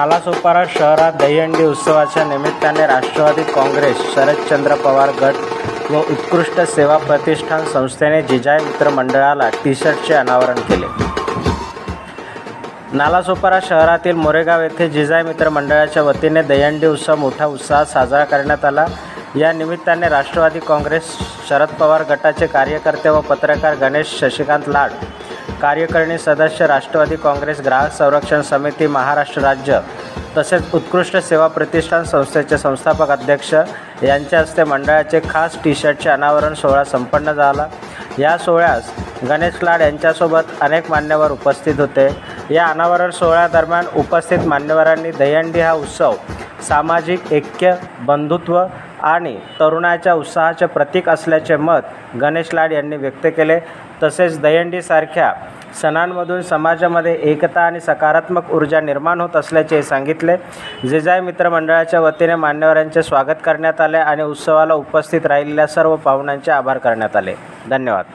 नालासोपारा शहरात दहीहंडी उत्सवाच्या निमित्ताने राष्ट्रवादी काँग्रेस, शरदचंद्र पवार गट व उत्कृष्ट सेवा प्रतिष्ठान संस्थेने जिजाई मित्र मंडळाला टी-शर्टचे अनावरण केले। नालासोपारा शहरातील मोरेगाव येथे जिजाई मित्र मंडळाच्या वतीने दहीहंडी उत्सव मोठ्या उत्साहात साजरा करण्यात आला। या निमित्ताने राष्ट्रवादी काँग्रेस, शरद पवार गटाचे कार्यकर्ते व पत्रकार गणेश शशिकांत लाड, कार्यकारिणी सदस्य, राष्ट्रवादी काँग्रेस ग्राहक संरक्षण समिती महाराष्ट्र राज्य तसेच उत्कृष्ट सेवा प्रतिष्ठान संस्थेचे संस्थापक अध्यक्ष यांच्या हस्ते मंडळाचे खास टी-शर्टचे अनावरण सोहळा संपन्न झाला। या सोहळ्यास गणेश लाड यांच्यासोबत अनेक मान्यवर उपस्थित होते। या अनावरण सोहळ्यादरम्यान उपस्थित मान्यवरांनी दहीहंडी हा उत्सव सामाजिक ऐक्य, बंधुत्व आणि तरुणाच्या उत्साहाचे प्रतीक असल्याचे मत गणेश लाड यांनी व्यक्त केले। तसेच दहीहंडीसारख्या सणांमधून समाजामध्ये एकता आणि सकारात्मक ऊर्जा निर्माण होत असल्याचे सांगितले। जिजाई मित्र मंडळाच्या वतीने मान्यवरांचे स्वागत करण्यात आले आणि उत्सवाला उपस्थित राहिलेल्या सर्व पाहुण्यांचे आभार करण्यात आले। धन्यवाद।